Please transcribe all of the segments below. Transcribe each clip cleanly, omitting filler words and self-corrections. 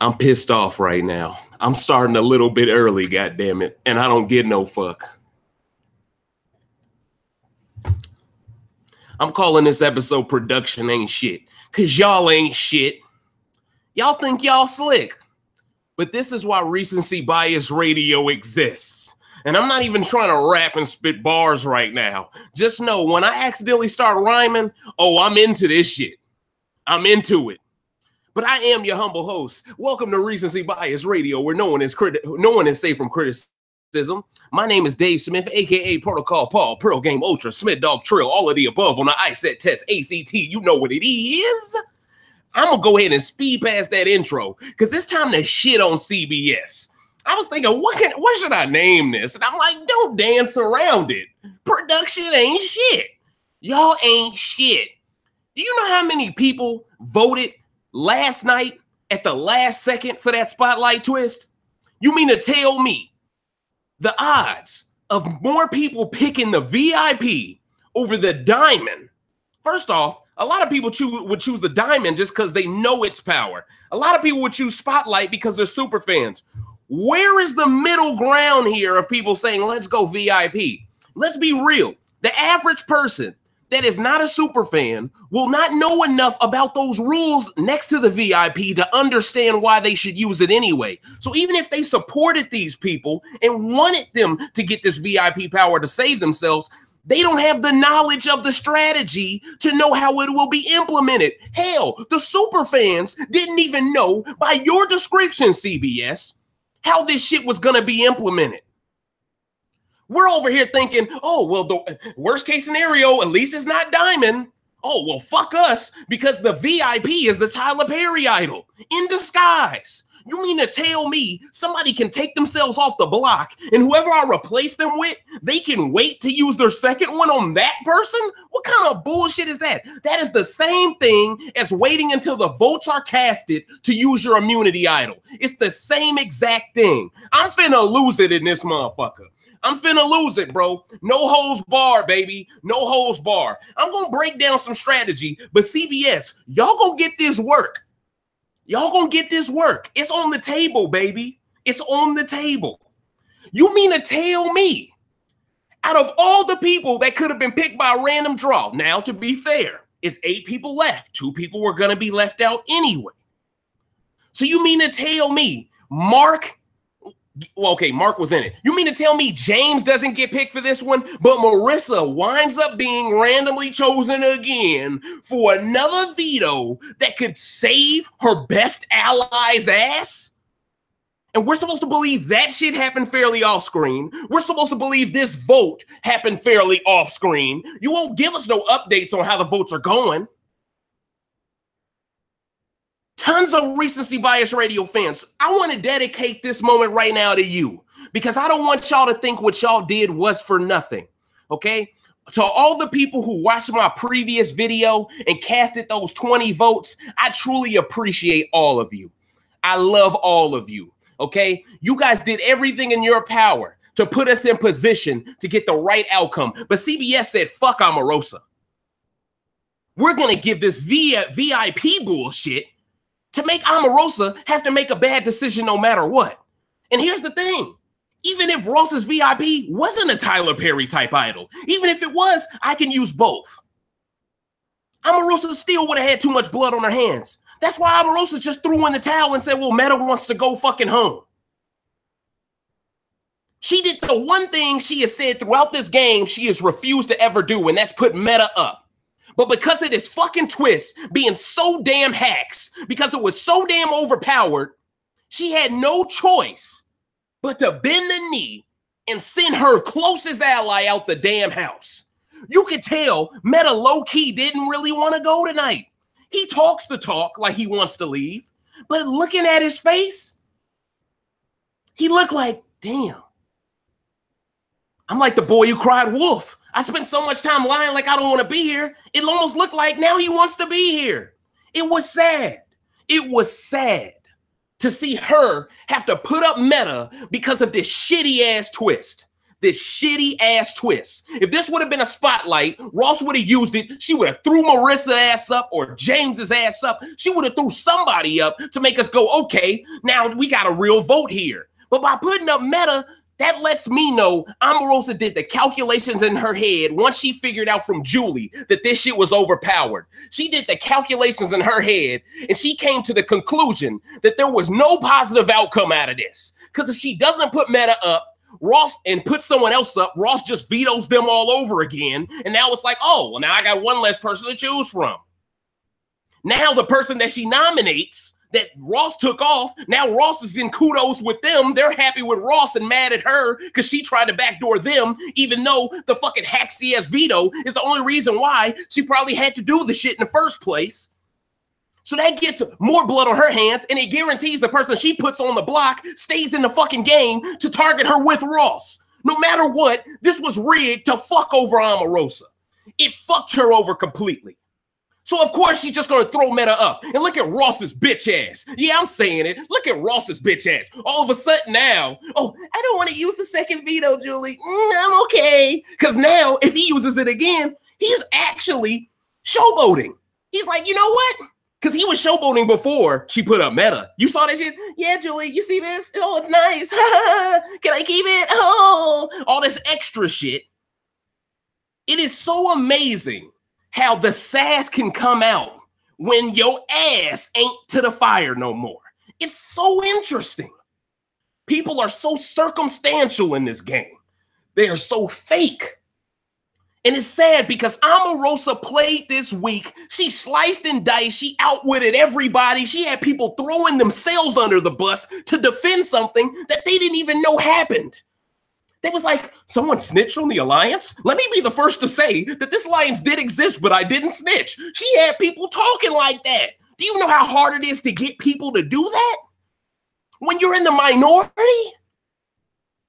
I'm pissed off right now. I'm starting a little bit early, goddammit, and I don't get no fuck. I'm calling this episode Production Ain't Shit, because y'all ain't shit. Y'all think y'all slick, but this is why Recency Bias Radio exists. And I'm not even trying to rap and spit bars right now. Just know when I accidentally start rhyming, oh, I'm into this shit. I'm into it. But I am your humble host. Welcome to Recency Bias Radio, where no one is safe from criticism. My name is Dave Smith, aka Protocol Paul, Pearl Game Ultra, Smith Dog Trill, all of the above on the ISET test, ACT. You know what it is. I'm gonna go ahead and speed past that intro because it's time to shit on CBS. I was thinking, what should I name this? And I'm like, don't dance around it. Production ain't shit. Y'all ain't shit. Do you know how many people voted last night at the last second for that spotlight twist? You mean to tell me the odds of more people picking the VIP over the diamond? First off, a lot of people would choose the diamond just because they know its power. A lot of people would choose spotlight because they're super fans. Where is the middle ground here of people saying, let's go VIP? Let's be real. The average person that is not a super fan will not know enough about those rules next to the VIP to understand why they should use it anyway. So even if they supported these people and wanted them to get this VIP power to save themselves, they don't have the knowledge of the strategy to know how it will be implemented. Hell, the super fans didn't even know by your description, CBS, how this shit was going to be implemented. We're over here thinking, oh, well, the worst case scenario, at least it's not diamond. Oh, well, fuck us, because the VIP is the Tyler Perry idol in disguise. You mean to tell me somebody can take themselves off the block and whoever I replace them with, they can wait to use their second one on that person? What kind of bullshit is that? That is the same thing as waiting until the votes are casted to use your immunity idol. It's the same exact thing. I'm finna lose it in this motherfucker. I'm finna lose it, bro. No holds bar, baby. No holds bar. I'm gonna break down some strategy, but CBS, y'all gonna get this work. Y'all gonna get this work. It's on the table, baby. It's on the table. You mean to tell me, out of all the people that could have been picked by a random draw, now to be fair, it's 8 people left. 2 people were gonna be left out anyway. So you mean to tell me, Mark was in it. You mean to tell me James doesn't get picked for this one, but Marissa winds up being randomly chosen again for another veto that could save her best ally's ass? And we're supposed to believe that shit happened fairly off screen. We're supposed to believe this vote happened fairly off screen. You won't give us no updates on how the votes are going. Tons of Recency Bias Radio fans, I want to dedicate this moment right now to you because I don't want y'all to think what y'all did was for nothing, okay? To all the people who watched my previous video and casted those 20 votes, I truly appreciate all of you. I love all of you, okay? You guys did everything in your power to put us in position to get the right outcome, but CBS said, fuck Omarosa. We're going to give this VIP bullshit to make Omarosa have to make a bad decision no matter what. And here's the thing. Even if Rosa's VIP wasn't a Tyler Perry type idol, even if it was, I can use both. Omarosa still would have had too much blood on her hands. That's why Omarosa just threw in the towel and said, well, Meta wants to go fucking home. She did the one thing she has said throughout this game she has refused to ever do, and that's put Meta up. But because of this fucking twist being so damn hacks, because it was so damn overpowered, she had no choice but to bend the knee and send her closest ally out the damn house. You could tell Meta low-key didn't really want to go tonight. He talks the talk like he wants to leave, but looking at his face, he looked like, damn. I'm like the boy who cried wolf. I spent so much time lying like I don't want to be here. It almost looked like now he wants to be here. It was sad. It was sad to see her have to put up Meta because of this shitty ass twist. this shitty ass twist. If this would have been a spotlight, Ross would have used it. She would have threw Marissa's ass up or James's ass up. She would have threw somebody up to make us go, okay, now we got a real vote here. But by putting up Meta, that lets me know Omarosa did the calculations in her head once she figured out from Julie that this shit was overpowered. She did the calculations in her head, and she came to the conclusion that there was no positive outcome out of this. Because if she doesn't put Meta up, Ross and put someone else up, Ross just vetoes them all over again. And now it's like, oh, well, now I got one less person to choose from. Now the person that she nominates that Ross took off, now Ross is in kudos with them. They're happy with Ross and mad at her because she tried to backdoor them, even though the fucking hacksy ass Veto is the only reason why she probably had to do the shit in the first place. So that gets more blood on her hands, and it guarantees the person she puts on the block stays in the fucking game to target her with Ross. No matter what, this was rigged to fuck over Omarosa. It fucked her over completely. So of course she's just gonna throw Meta up. And look at Ross's bitch ass. Yeah, I'm saying it. Look at Ross's bitch ass. All of a sudden now, oh, I don't want to use the second veto, Julie. I'm okay. Because now, if he uses it again, he's actually showboating. He's like, you know what? Because he was showboating before she put up Meta. You saw that shit? Yeah, Julie, you see this? Oh, it's nice. Can I keep it? Oh, all this extra shit. It is so amazing how the sass can come out when your ass ain't to the fire no more. It's so interesting. People are so circumstantial in this game. They are so fake. And it's sad because Omarosa played this week. She sliced and diced. She outwitted everybody. She had people throwing themselves under the bus to defend something that they didn't even know happened. They was like, someone snitched on the alliance? Let me be the first to say that this alliance did exist, but I didn't snitch. She had people talking like that. Do you know how hard it is to get people to do that? When you're in the minority?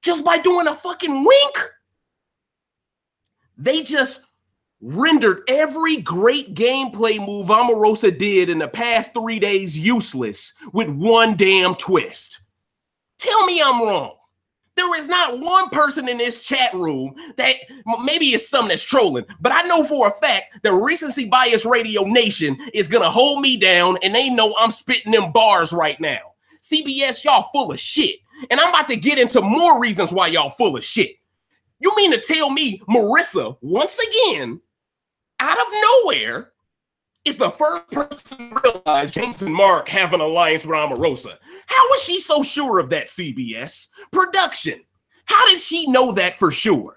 Just by doing a fucking wink? They just rendered every great gameplay move Omarosa did in the past 3 days useless with one damn twist. Tell me I'm wrong. There is not one person in this chat room that maybe it's some that's trolling, but I know for a fact that Recency Bias Radio Nation is going to hold me down and they know I'm spitting them bars right now. CBS, y'all full of shit. And I'm about to get into more reasons why y'all full of shit. You mean to tell me Marissa, once again, out of nowhere, is the first person to realize James and Mark have an alliance with Omarosa? How was she so sure of that, CBS? Production. How did she know that for sure?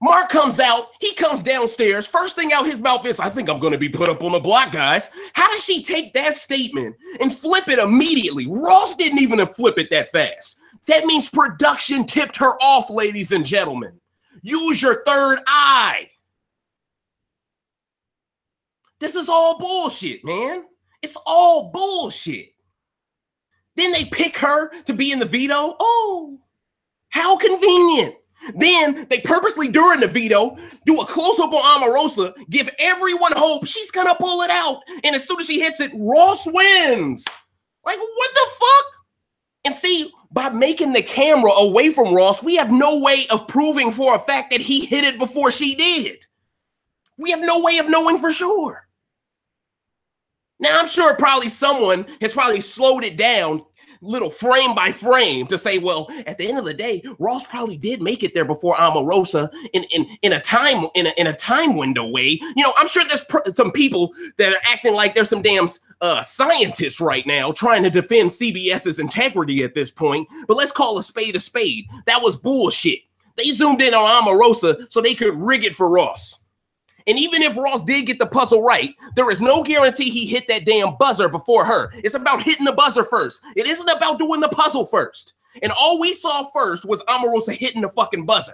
Mark comes out, he comes downstairs, first thing out his mouth is, I think I'm going to be put up on the block, guys. How does she take that statement and flip it immediately? Ross didn't even flip it that fast. That means production tipped her off, ladies and gentlemen. Use your third eye. This is all bullshit, man. It's all bullshit. Then they pick her to be in the veto. Oh, how convenient. Then they purposely, during the veto, do a close-up on Omarosa, give everyone hope she's going to pull it out. And as soon as she hits it, Ross wins. Like, what the fuck? And see, by making the camera away from Ross, we have no way of proving for a fact that he hit it before she did. We have no way of knowing for sure. Now, I'm sure probably someone has probably slowed it down little frame by frame to say, well, at the end of the day, Ross probably did make it there before Omarosa in a time window way. You know, I'm sure there's some people that are acting like there's some damn scientists right now trying to defend CBS's integrity at this point. But let's call a spade a spade. That was bullshit. They zoomed in on Omarosa so they could rig it for Ross. And even if Ross did get the puzzle right, there is no guarantee he hit that damn buzzer before her. It's about hitting the buzzer first. It isn't about doing the puzzle first. And all we saw first was Omarosa hitting the fucking buzzer.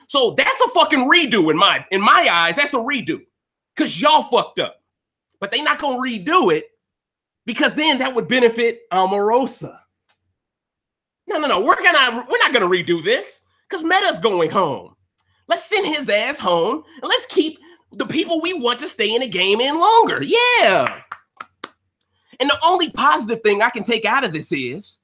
So that's a fucking redo in my eyes. That's a redo. Because y'all fucked up. But they not going to redo it because then that would benefit Omarosa. No. We're not going to redo this because Meta's going home. Let's send his ass home and let's keep the people we want to stay in the game in longer. Yeah. And the only positive thing I can take out of this is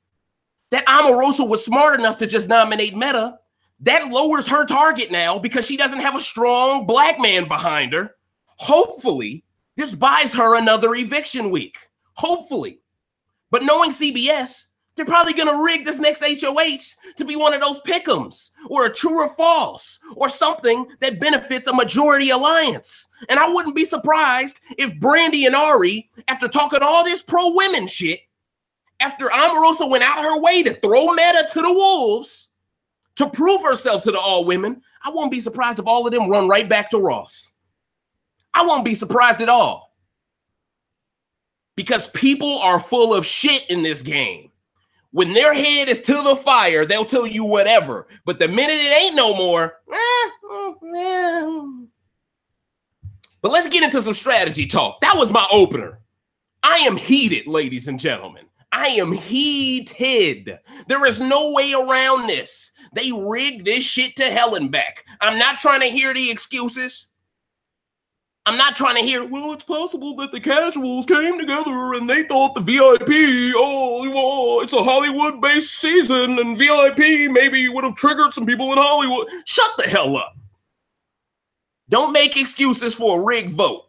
that Omarosa was smart enough to just nominate Meta That lowers her target now because she doesn't have a strong black man behind her. Hopefully, this buys her another eviction week. Hopefully. But knowing CBS, they're probably going to rig this next HOH to be one of those pick'ems or a true or false or something that benefits a majority alliance. And I wouldn't be surprised if Brandy and Ari, after talking all this pro-women shit, after Omarosa went out of her way to throw Meta to the wolves to prove herself to the all-women, I won't be surprised if all of them run right back to Ross. I won't be surprised at all. Because people are full of shit in this game. When their head is to the fire, they'll tell you whatever. But the minute it ain't no more, But let's get into some strategy talk. That was my opener. I am heated, ladies and gentlemen. I am heated. There is no way around this. They rigged this shit to hell and back. I'm not trying to hear the excuses. I'm not trying to hear, well, it's possible that the casuals came together and they thought the VIP, it's a Hollywood-based season and VIP maybe would have triggered some people in Hollywood. Shut the hell up. Don't make excuses for a rigged vote.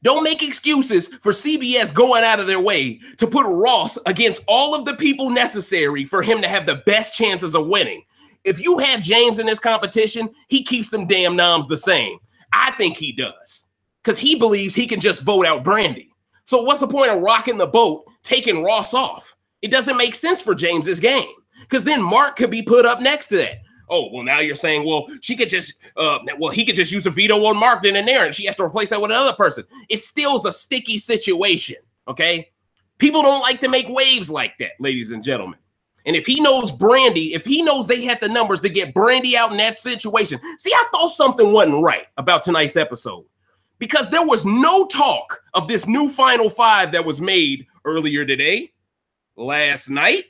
Don't make excuses for CBS going out of their way to put Ross against all of the people necessary for him to have the best chances of winning. If you have James in this competition, he keeps them damn noms the same. I think he does because he believes he can just vote out Brandy. So what's the point of rocking the boat, taking Ross off? It doesn't make sense for James's game because then Mark could be put up next to that. Oh, well, now you're saying, well, she could just, he could just use a veto on Mark then and there, and she has to replace that with another person. It still is a sticky situation, okay? People don't like to make waves like that, ladies and gentlemen. And if he knows Brandy, if he knows they had the numbers to get Brandy out in that situation, see, I thought something wasn't right about tonight's episode because there was no talk of this new Final Five that was made earlier today, last night.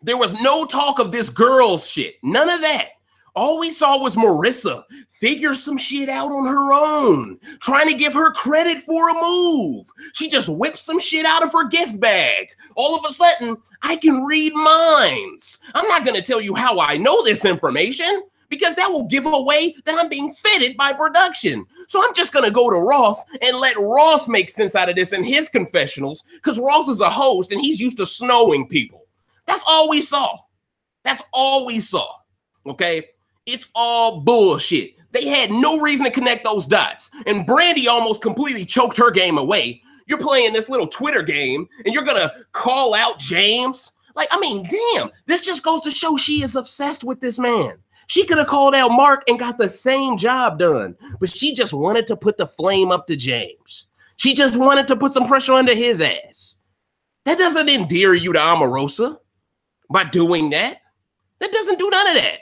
There was no talk of this girls shit. None of that. All we saw was Marissa figure some shit out on her own, trying to give her credit for a move. She just whipped some shit out of her gift bag. All of a sudden, I can read minds. I'm not going to tell you how I know this information because that will give away that I'm being fitted by production. So I'm just going to go to Ross and let Ross make sense out of this in his confessionals because Ross is a host and he's used to snowing people. That's all we saw. That's all we saw. Okay? It's all bullshit. They had no reason to connect those dots. And Brandy almost completely choked her game away. You're playing this little Twitter game and you're going to call out James? Like, I mean, damn. This just goes to show she is obsessed with this man. She could have called out Mark and got the same job done. But she just wanted to put the flame up to James. She just wanted to put some pressure under his ass. That doesn't endear you to Omarosa. By doing that, that doesn't do none of that.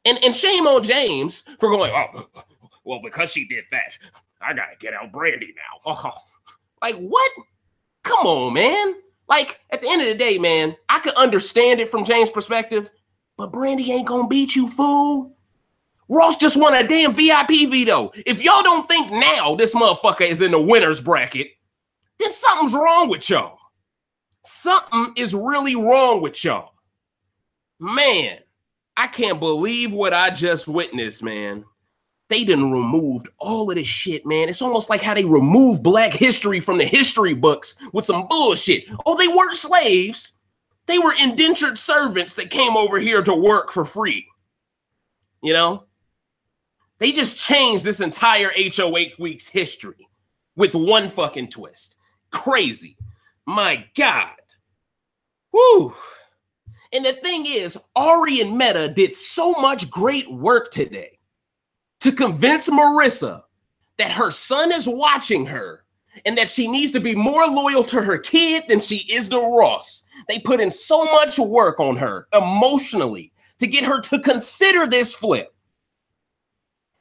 And shame on James for going, oh, well, because she did that, I got to get out Brandy now. Like, what? Come on, man. Like, at the end of the day, man, I could understand it from James' perspective, but Brandy ain't going to beat you, fool. Ross just won a damn VIP veto. If y'all don't think now this motherfucker is in the winner's bracket, then something's wrong with y'all. Something is really wrong with y'all. Man, I can't believe what I just witnessed, man. They done removed all of this shit, man. It's almost like how they removed Black history from the history books with some bullshit. Oh, they weren't slaves. They were indentured servants that came over here to work for free. You know? They just changed this entire HO8 week's history with one fucking twist. Crazy. My God. Whew. And the thing is, Ari and Meta did so much great work today to convince Marissa that her son is watching her and that she needs to be more loyal to her kid than she is to Ross. They put in so much work on her emotionally to get her to consider this flip.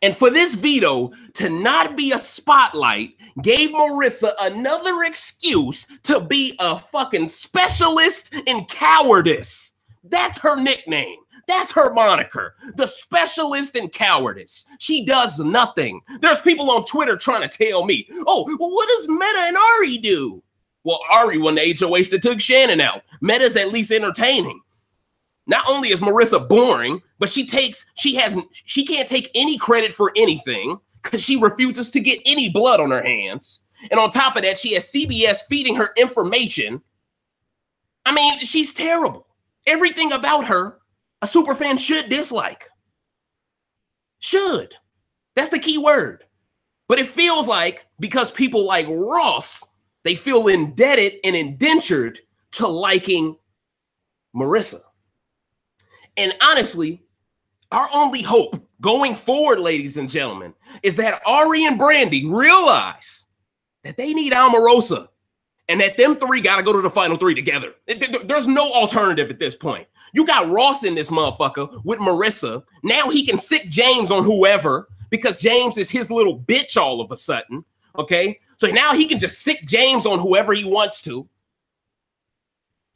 And for this veto to not be a spotlight gave Marissa another excuse to be a fucking specialist in cowardice. That's her nickname. That's her moniker. The specialist in cowardice. She does nothing. There's people on Twitter trying to tell me, oh, well, what does Meta and Ari do? Well, Ari won the HOH that took Shannon out. Meta's at least entertaining. Not only is Marissa boring, but she can't take any credit for anything because she refuses to get any blood on her hands. And on top of that, she has CBS feeding her information. I mean, she's terrible. Everything about her, a superfan should dislike. Should. That's the key word. But it feels like because people like Ross, they feel indebted and indentured to liking Marissa. And honestly, our only hope going forward, ladies and gentlemen, is that Ari and Brandy realize that they need Omarosa and that them three got to go to the final three together. There's no alternative at this point. You got Ross in this motherfucker with Marissa. Now he can sick James on whoever because James is his little bitch all of a sudden, okay? So now he can just sick James on whoever he wants to.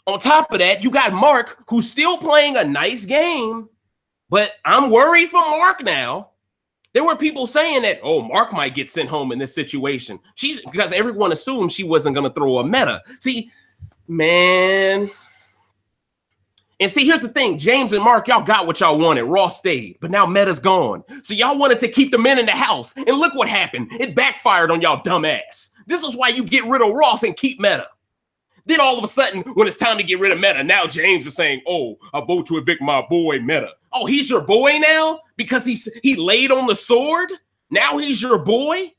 On top of that, you got Mark, who's still playing a nice game, but I'm worried for Mark now. There were people saying that, oh, Mark might get sent home in this situation. Because everyone assumed she wasn't going to throw a meta. See, man. And see, here's the thing. James and Mark, y'all got what y'all wanted. Ross stayed, but now meta's gone. So y'all wanted to keep the men in the house. And look what happened. It backfired on y'all dumb ass. This is why you get rid of Ross and keep meta. Then all of a sudden, when it's time to get rid of Meta, now James is saying, oh, I vote to evict my boy Meta. Oh, he's your boy now? Because he laid on the sword? Now he's your boy?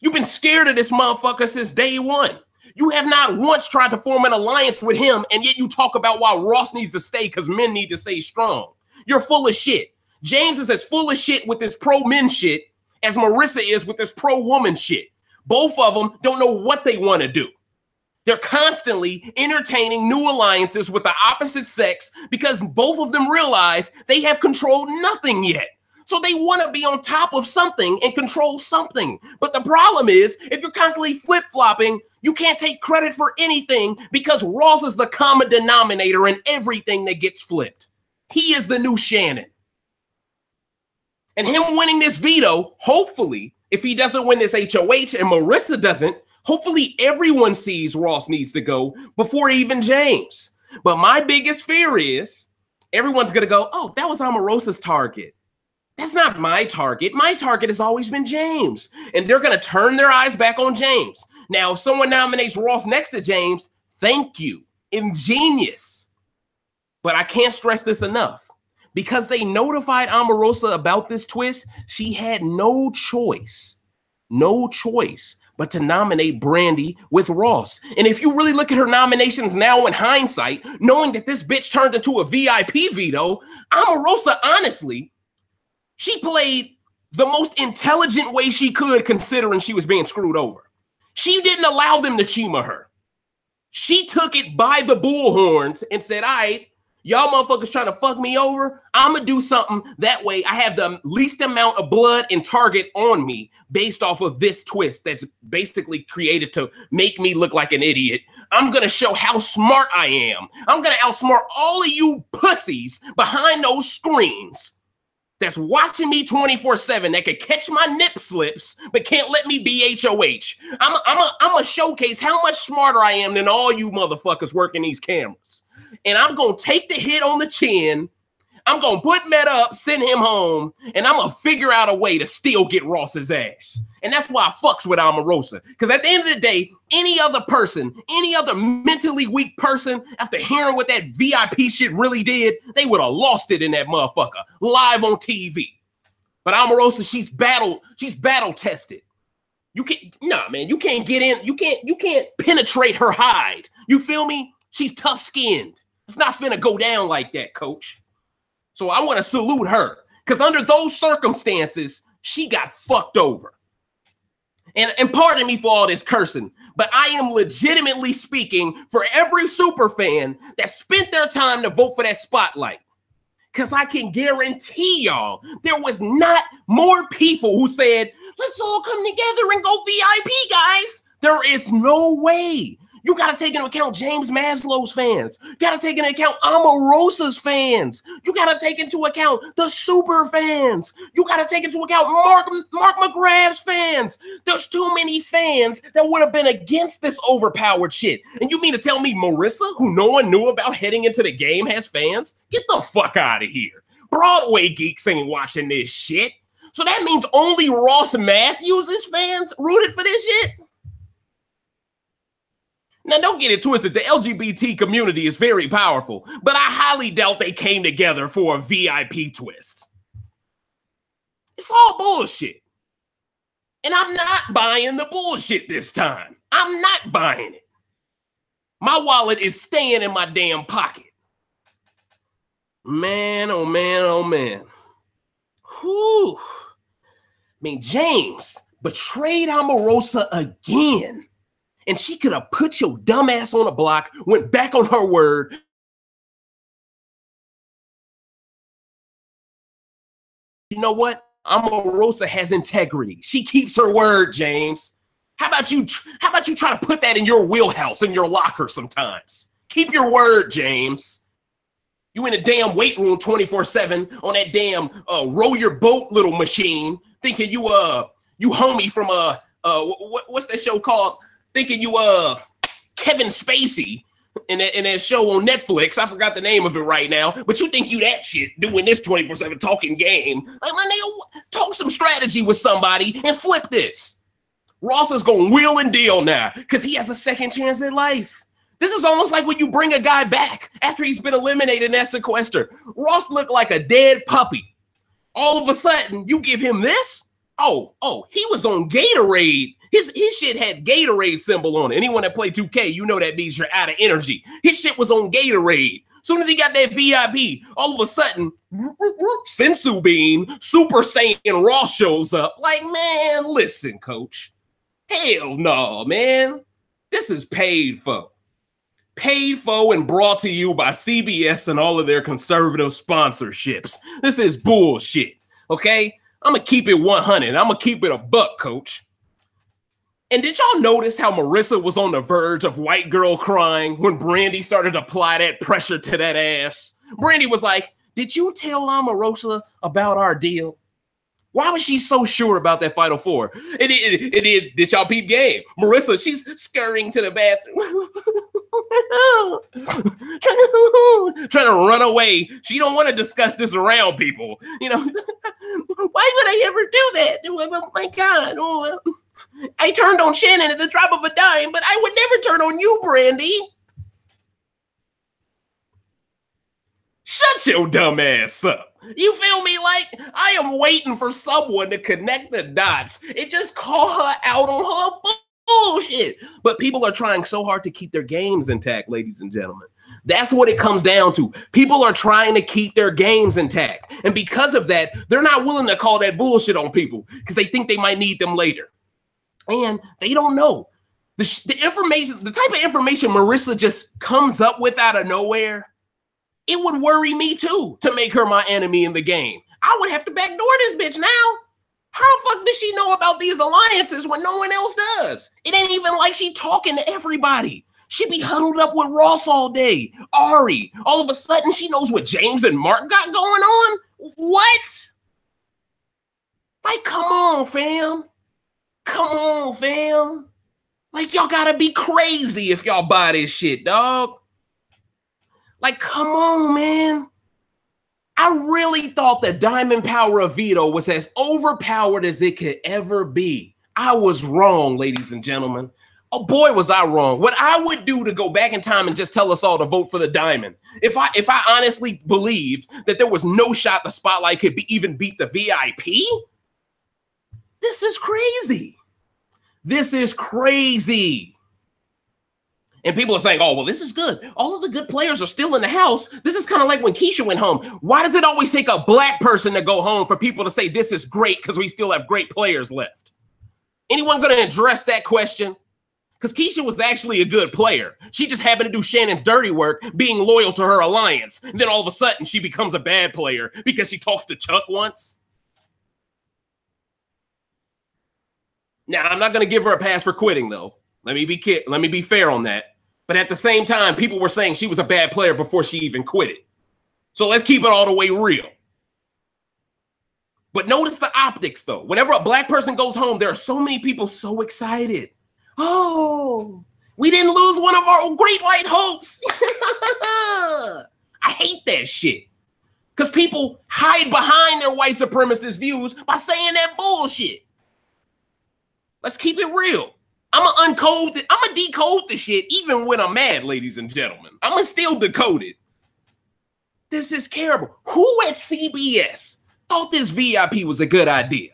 You've been scared of this motherfucker since day one. You have not once tried to form an alliance with him, and yet you talk about why Ross needs to stay because men need to stay strong. You're full of shit. James is as full of shit with this pro-men shit as Marissa is with this pro-woman shit. Both of them don't know what they want to do. They're constantly entertaining new alliances with the opposite sex because both of them realize they have controlled nothing yet. So they want to be on top of something and control something. But the problem is, if you're constantly flip-flopping, you can't take credit for anything because Ross is the common denominator in everything that gets flipped. He is the new Shannon. And him winning this veto, hopefully, if he doesn't win this HOH and Marissa doesn't, hopefully everyone sees Ross needs to go before even James. But my biggest fear is everyone's going to go, oh, that was Omarosa's target. That's not my target. My target has always been James. And they're going to turn their eyes back on James. Now, if someone nominates Ross next to James, thank you. Ingenious. But I can't stress this enough. Because they notified Omarosa about this twist, she had no choice but to nominate Brandy with Ross. And if you really look at her nominations now in hindsight, knowing that this bitch turned into a VIP veto, Omarosa, honestly, she played the most intelligent way she could considering she was being screwed over. She didn't allow them to chima her. She took it by the bullhorns and said, all right, y'all motherfuckers trying to fuck me over? I'm going to do something that way I have the least amount of blood and target on me based off of this twist that's basically created to make me look like an idiot. I'm going to show how smart I am. I'm going to outsmart all of you pussies behind those screens that's watching me 24/7 that could catch my nip slips but can't let me be HOH. I'm a showcase how much smarter I am than all you motherfuckers working these cameras. And I'm going to take the hit on the chin. I'm going to put Meta up, send him home, and I'm going to figure out a way to still get Ross's ass. And that's why I fucks with Omarosa. Because at the end of the day, any other person, any other mentally weak person, after hearing what that VIP shit really did, they would have lost it in that motherfucker live on TV. But Omarosa, she's battle tested. You can't get in, you can't penetrate her hide. You feel me? She's tough skinned. It's not finna go down like that, coach. So I want to salute her because under those circumstances, she got fucked over. And pardon me for all this cursing, but I am legitimately speaking for every super fan that spent their time to vote for that spotlight. Because I can guarantee y'all there was not more people who said, let's all come together and go VIP, guys. There is no way. You got to take into account James Maslow's fans. You got to take into account Omarosa's fans. You got to take into account the super fans. You got to take into account Mark McGrath's fans. There's too many fans that would have been against this overpowered shit. And you mean to tell me Marissa, who no one knew about heading into the game, has fans? Get the fuck out of here. Broadway geeks ain't watching this shit. So that means only Ross Matthews' fans rooted for this shit? Now, don't get it twisted. The LGBT community is very powerful, but I highly doubt they came together for a VIP twist. It's all bullshit. And I'm not buying the bullshit this time. I'm not buying it. My wallet is staying in my damn pocket. Man, oh man, oh man. Whew. I mean, James betrayed Omarosa again. And she could have put your dumb ass on a block, went back on her word. You know what? Omarosa has integrity. She keeps her word, James. How about you try to put that in your wheelhouse, in your locker sometimes? Keep your word, James. You in a damn weight room 24/7 on that damn row your boat little machine, thinking you homie from what's that show called? Thinking you Kevin Spacey in that show on Netflix. I forgot the name of it right now, but you think you that shit doing this 24/7 talking game. Like, my nigga, talk some strategy with somebody and flip this. Ross is gonna wheel and deal now because he has a second chance at life. This is almost like when you bring a guy back after he's been eliminated in that sequester. Ross looked like a dead puppy. All of a sudden, you give him this? Oh, he was on Gatorade. His shit had Gatorade symbol on it. Anyone that played 2K, you know that means you're out of energy. His shit was on Gatorade. Soon as he got that VIP, all of a sudden, Sensu Bean, Super Saiyan Ross shows up. Like, man, listen, coach. Hell no, man. This is paid for. Paid for and brought to you by CBS and all of their conservative sponsorships. This is bullshit, okay? I'm going to keep it 100. I'm going to keep it a buck, coach. And did y'all notice how Marissa was on the verge of white girl crying when Brandy started to apply that pressure to that ass? Brandy was like, did you tell Omarosa about our deal? Why was she so sure about that Final Four? Did y'all peep game? Marissa, she's scurrying to the bathroom. trying to run away. She don't want to discuss this around people. You know, why would I ever do that? Oh my God. Oh, I turned on Shannon at the drop of a dime, but I would never turn on you, Brandy. Shut your dumb ass up. You feel me? Like, I am waiting for someone to connect the dots and just call her out on her bullshit. But people are trying so hard to keep their games intact, ladies and gentlemen. That's what it comes down to. People are trying to keep their games intact. And because of that, they're not willing to call that bullshit on people because they think they might need them later. And they don't know. The information, the type of information Marissa just comes up with out of nowhere, it would worry me too to make her my enemy in the game. I would have to backdoor this bitch now. How the fuck does she know about these alliances when no one else does? It ain't even like she talking to everybody. She be huddled up with Ross all day. Ari, all of a sudden she knows what James and Mark got going on? What? Like, come on, fam. Come on, fam. Like, y'all gotta be crazy if y'all buy this shit, dog. Like, come on, man. I really thought the diamond power of Veto was as overpowered as it could ever be. I was wrong, ladies and gentlemen. Oh boy, was I wrong. What I would do to go back in time and just tell us all to vote for the diamond, if I honestly believed that there was no shot the spotlight could even beat the VIP, this is crazy. This is crazy. And people are saying, oh, well, this is good. All of the good players are still in the house. This is kind of like when Keisha went home. Why does it always take a black person to go home for people to say this is great because we still have great players left? Anyone going to address that question? Because Keisha was actually a good player. She just happened to do Shannon's dirty work, being loyal to her alliance. And then all of a sudden, she becomes a bad player because she talks to Chuck once. Now, I'm not going to give her a pass for quitting, though. Let me be fair on that. But at the same time, people were saying she was a bad player before she even quit it. So let's keep it all the way real. But notice the optics, though. Whenever a black person goes home, there are so many people so excited. Oh, we didn't lose one of our great white hopes. I hate that shit. Because people hide behind their white supremacist views by saying that bullshit. Let's keep it real. I'm going to decode the shit even when I'm mad, ladies and gentlemen. I'm going to still decode it. This is terrible. Who at CBS thought this VIP was a good idea?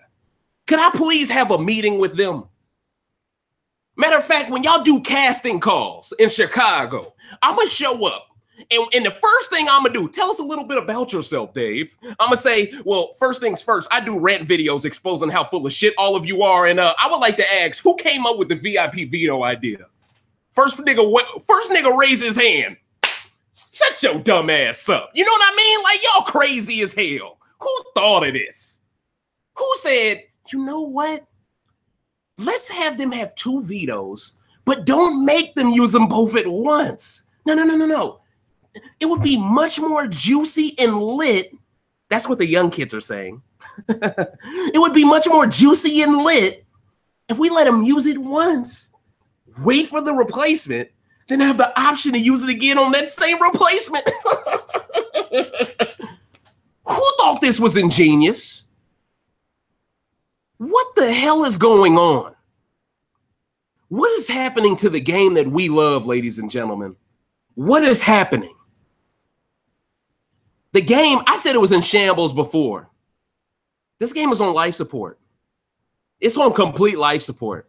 Could I please have a meeting with them? Matter of fact, when y'all do casting calls in Chicago, I'm going to show up. And the first thing I'm going to do, tell us a little bit about yourself, Dave. I'm going to say, well, first things first, I do rant videos exposing how full of shit all of you are. And I would like to ask, who came up with the VIP veto idea? First nigga raise his hand. Shut your dumb ass up. You know what I mean? Like, y'all crazy as hell. Who thought of this? Who said, you know what? Let's have them have 2 vetoes, but don't make them use them both at once. No. It would be much more juicy and lit. That's what the young kids are saying. It would be much more juicy and lit if we let them use it once, wait for the replacement, then have the option to use it again on that same replacement. Who thought this was ingenious? What the hell is going on? What is happening to the game that we love, ladies and gentlemen? What is happening? The game, I said it was in shambles before. This game is on life support. It's on complete life support.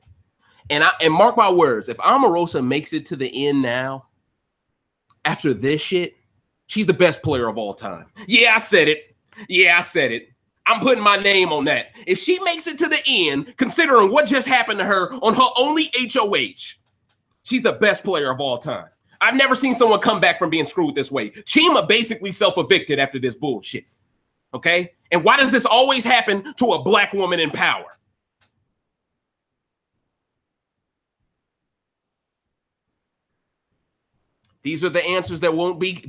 And mark my words, if Omarosa makes it to the end now, after this shit, she's the best player of all time. Yeah, I said it. I'm putting my name on that. If she makes it to the end, considering what just happened to her on her only HOH, she's the best player of all time. I've never seen someone come back from being screwed this way. Chima basically self-evicted after this bullshit. Okay? And why does this always happen to a black woman in power? These are the answers that won't be,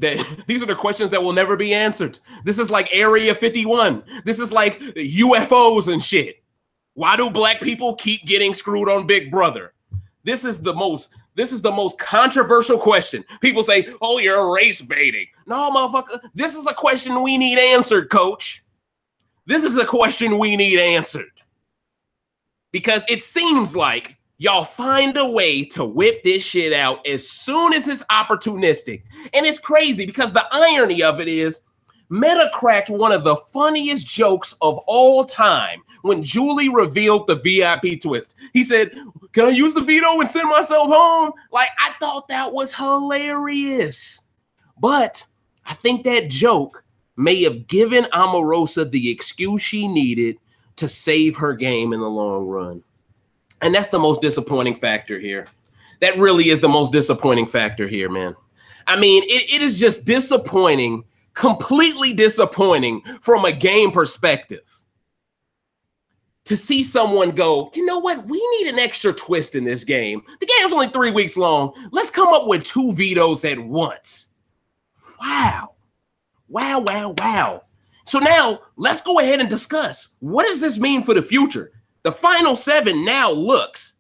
these are the questions that will never be answered. This is like Area 51. This is like UFOs and shit. Why do black people keep getting screwed on Big Brother? This is the most controversial question. People say, oh, you're race baiting. No, motherfucker. This is a question we need answered, coach. This is a question we need answered. Because it seems like y'all find a way to whip this shit out as soon as it's opportunistic. And it's crazy because the irony of it is Meta cracked one of the funniest jokes of all time when Julie revealed the VIP twist. He said, can I use the veto and send myself home? Like, I thought that was hilarious. But I think that joke may have given Omarosa the excuse she needed to save her game in the long run. And that's the most disappointing factor here. That really is the most disappointing factor here, man. I mean, it is just disappointing, completely disappointing from a game perspective. To see someone go, you know what? We need an extra twist in this game. The game's only 3 weeks long. Let's come up with 2 vetoes at once. Wow. Wow. So now let's go ahead and discuss. What does this mean for the future? The final 7 now looks,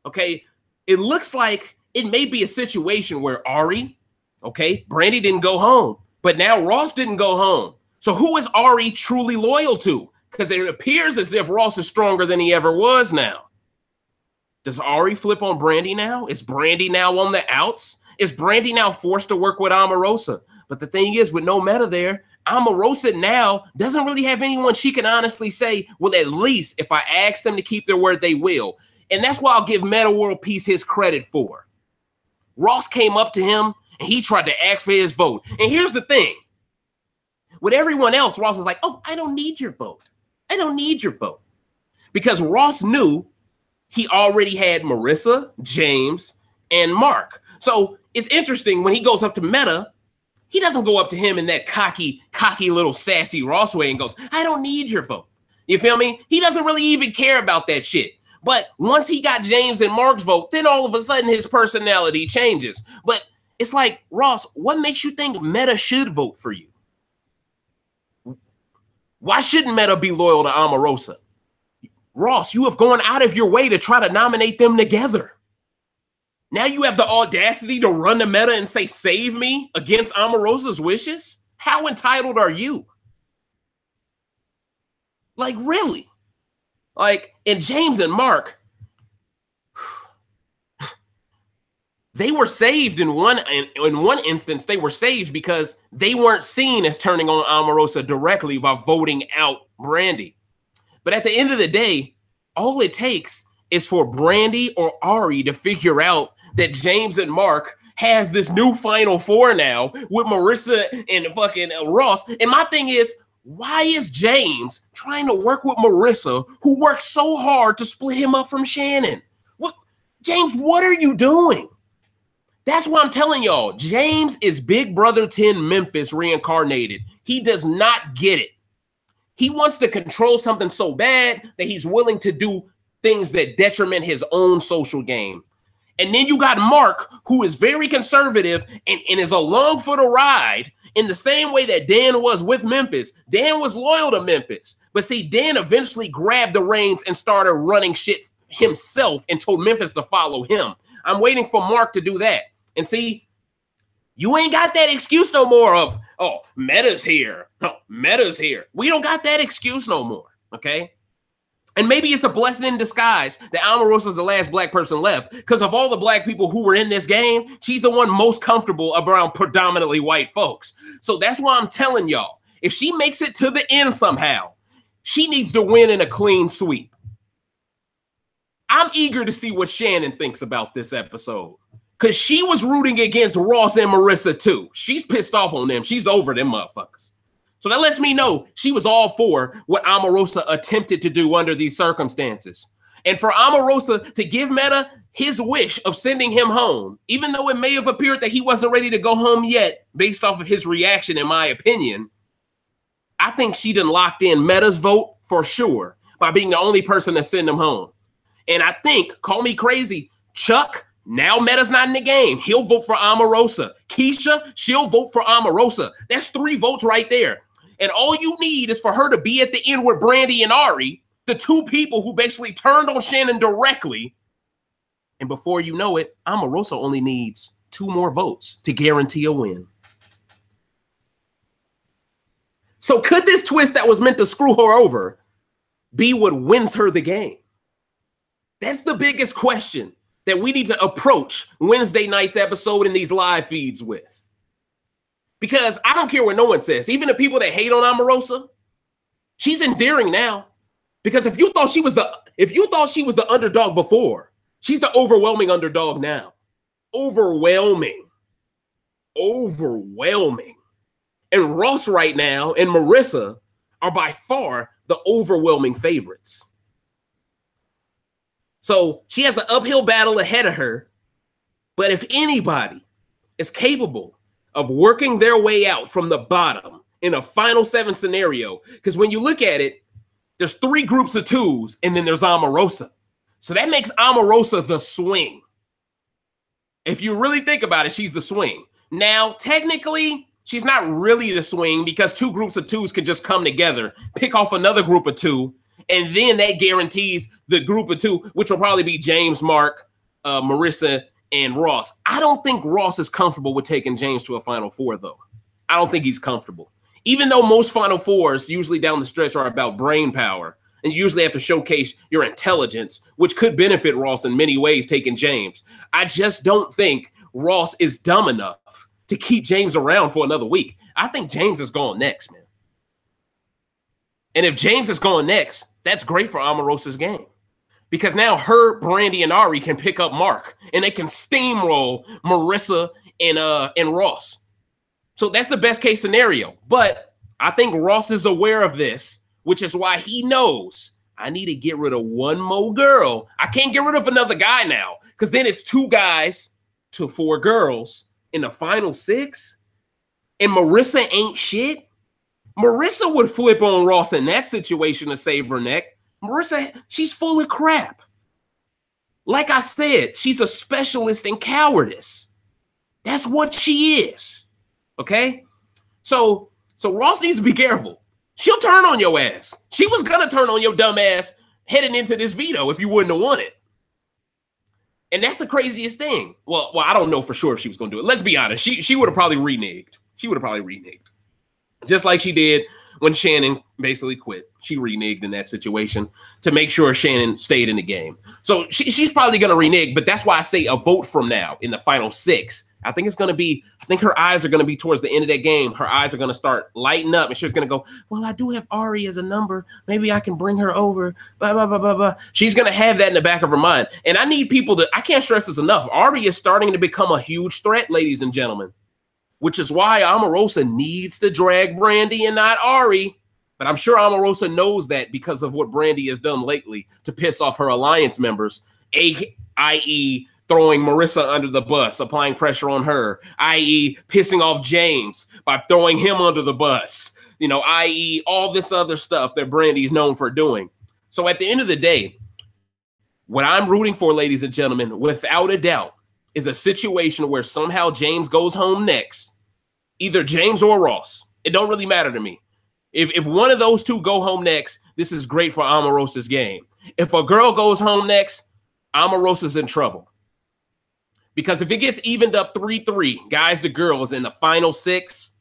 okay, it looks like it may be a situation where Ari, okay, Brandy didn't go home, but now Ross didn't go home. So who is Ari truly loyal to? Because it appears as if Ross is stronger than he ever was now. Does Ari flip on Brandy now? Is Brandy now on the outs? Is Brandy now forced to work with Omarosa? But the thing is, with no Meta there, Omarosa now doesn't really have anyone she can honestly say, well, at least if I ask them to keep their word, they will. And that's why I'll give Meta World Peace his credit for. Ross came up to him and he tried to ask for his vote. And here's the thing. With everyone else, Ross was like, oh, I don't need your vote. I don't need your vote. Because Ross knew he already had Marissa, James, and Mark. So it's interesting when he goes up to Meta, he doesn't go up to him in that cocky little sassy Ross way and goes, I don't need your vote. You feel me? He doesn't really even care about that shit. But once he got James and Mark's vote, then all of a sudden his personality changes. But it's like, Ross, what makes you think Meta should vote for you? Why shouldn't Meta be loyal to Omarosa? Ross, you have gone out of your way to try to nominate them together. Now you have the audacity to run to Meta and say, save me against Omarosa's wishes? How entitled are you? Like, really? Like, and James and Mark, they were saved in one instance. They were saved because they weren't seen as turning on Omarosa directly by voting out Brandy. But at the end of the day, all it takes is for Brandy or Ari to figure out that James and Mark has this new Final Four now with Marissa and fucking Ross. And my thing is, why is James trying to work with Marissa, who worked so hard to split him up from Shannon? What, James, what are you doing? That's why I'm telling y'all, James is Big Brother 10 Memphis reincarnated. He does not get it. He wants to control something so bad that he's willing to do things that detriment his own social game. And then you got Mark, who is very conservative and is along for the ride in the same way that Dan was with Memphis. Dan was loyal to Memphis. But see, Dan eventually grabbed the reins and started running shit himself and told Memphis to follow him. I'm waiting for Mark to do that. And see, you ain't got that excuse no more of, oh, Meta's here. Oh, Meta's here. We don't got that excuse no more, okay? And maybe it's a blessing in disguise that Omarosa's the last black person left, because of all the black people who were in this game, she's the one most comfortable around predominantly white folks. So that's why I'm telling y'all, if she makes it to the end somehow, she needs to win in a clean sweep. I'm eager to see what Shannon thinks about this episode, because she was rooting against Ross and Marissa too. She's pissed off on them. She's over them motherfuckers. So that lets me know she was all for what Omarosa attempted to do under these circumstances. And for Omarosa to give Meta his wish of sending him home, even though it may have appeared that he wasn't ready to go home yet, based off of his reaction, in my opinion, I think she done locked in Meta's vote for sure by being the only person to send him home. And I think, call me crazy, Chuck, now Meta's not in the game. He'll vote for Omarosa. Keisha, she'll vote for Omarosa. That's 3 votes right there. And all you need is for her to be at the end with Brandy and Ari, the 2 people who basically turned on Shannon directly. And before you know it, Omarosa only needs 2 more votes to guarantee a win. So could this twist that was meant to screw her over be what wins her the game? That's the biggest question that we need to approach Wednesday night's episode in these live feeds with. Because I don't care what no one says. Even the people that hate on Omarosa, she's endearing now. Because if you thought she was the underdog before, she's the overwhelming underdog now. Overwhelming. And Ross right now and Marissa are by far the overwhelming favorites. So she has an uphill battle ahead of her. But if anybody is capable of working their way out from the bottom in a final 7 scenario, because when you look at it, there's 3 groups of 2s, and then there's Omarosa. So that makes Omarosa the swing. If you really think about it, she's the swing. Now, technically, she's not really the swing, because 2 groups of 2s can just come together, pick off another group of 2, and then that guarantees the group of 2, which will probably be James, Mark, Marissa, and Ross. I don't think Ross is comfortable with taking James to a Final Four, though. I don't think he's comfortable. Even though most Final Fours usually down the stretch are about brain power, and you usually have to showcase your intelligence, which could benefit Ross in many ways taking James. I just don't think Ross is dumb enough to keep James around for another week. I think James is going next, man. And if James is going next, that's great for Omarosa's game. Because now her, Brandy, and Ari can pick up Mark, and they can steamroll Marissa and Ross. So that's the best case scenario. But I think Ross is aware of this, which is why he knows I need to get rid of 1 more girl. I can't get rid of another guy now, because then it's 2 guys to 4 girls in the final 6. And Marissa ain't shit. Marissa would flip on Ross in that situation to save her neck. Marissa, she's full of crap. Like I said, she's a specialist in cowardice. That's what she is. Okay? So Ross needs to be careful. She'll turn on your ass. She was gonna turn on your dumb ass heading into this veto if you wouldn't have won it. And that's the craziest thing. Well, I don't know for sure if she was gonna do it. Let's be honest. She would have probably reneged. She would have probably reneged. Just like she did when Shannon basically quit. She reneged in that situation to make sure Shannon stayed in the game. So she's probably going to renege, but that's why I say a vote from now in the final 6. I think her eyes are going to be towards the end of that game. Her eyes are going to start lighting up and she's going to go, well, I do have Ari as a number. Maybe I can bring her over. Blah, blah, blah, blah, blah. She's going to have that in the back of her mind. And I need people I can't stress this enough. Ari is starting to become a huge threat, ladies and gentlemen, which is why Omarosa needs to drag Brandy and not Ari. But I'm sure Omarosa knows that because of what Brandy has done lately to piss off her alliance members, i.e. throwing Marissa under the bus, applying pressure on her, i.e. pissing off James by throwing him under the bus, i.e. all this other stuff that Brandy's known for doing. So at the end of the day, what I'm rooting for, ladies and gentlemen, without a doubt, is a situation where somehow James goes home next, either James or Ross. It don't really matter to me. If one of those two go home next, this is great for Omarosa's game. If a girl goes home next, Omarosa's in trouble. Because if it gets evened up 3-3, guys to girls in the final 6,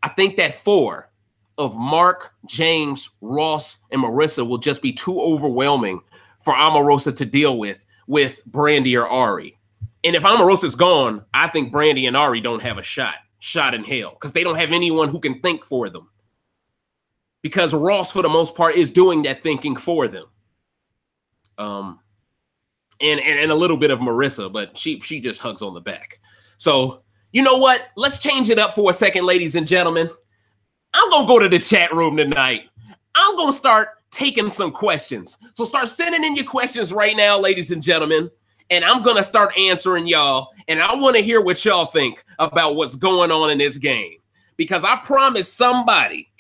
I think that 4 of Mark, James, Ross, and Marissa will just be too overwhelming for Omarosa to deal with Brandy or Ari. And if Omarosa's gone, I think Brandy and Ari don't have a shot in hell because they don't have anyone who can think for them. Because Ross, for the most part, is doing that thinking for them. And a little bit of Marissa, but she just hugs on the back. So, you know what? Let's change it up for a second, ladies and gentlemen. I'm going to go to the chat room tonight. I'm going to start taking some questions. So start sending in your questions right now, ladies and gentlemen. And I'm going to start answering y'all. And I want to hear what y'all think about what's going on in this game. Because I promised somebody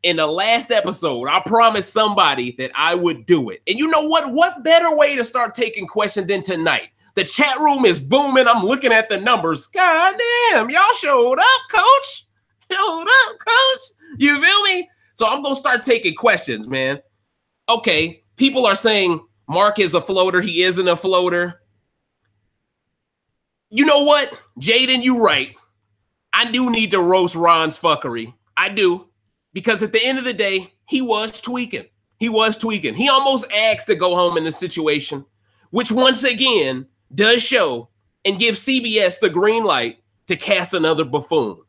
in the last episode, I promised somebody that I would do it. And you know what? What better way to start taking questions than tonight? The chat room is booming. I'm looking at the numbers. God damn, y'all showed up, coach. Showed up, coach. You feel me? So I'm going to start taking questions, man. Okay, people are saying Mark is a floater. He isn't a floater. You know what? Jaden, you right. I do need to roast Ron's fuckery. I do. Because at the end of the day, he was tweaking. He was tweaking. He almost asked to go home in this situation, which once again does show and give CBS the green light to cast another buffoon.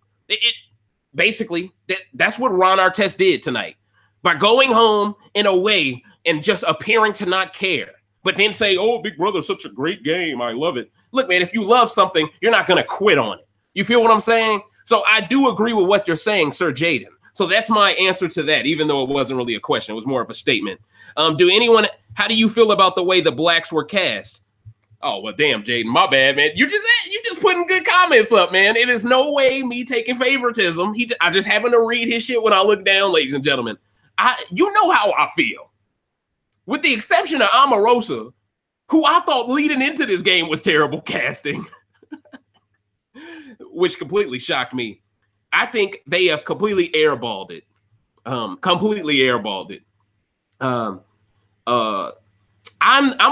Basically, that's what Ron Artest did tonight. By going home in a way and just appearing to not care, but then say, oh, Big Brother's such a great game. I love it. Look, man, if you love something, you're not going to quit on it. You feel what I'm saying? So I do agree with what you're saying, Sir Jaden. So that's my answer to that, even though it wasn't really a question. It was more of a statement. How do you feel about the way the blacks were cast? Oh, well, damn, Jaden, my bad, man. You just putting good comments up, man. It is no way me taking favoritism. I just happen to read his shit when I look down, ladies and gentlemen. You know how I feel. With the exception of Omarosa, who I thought leading into this game was terrible casting, which completely shocked me. I think they have completely airballed it. I'm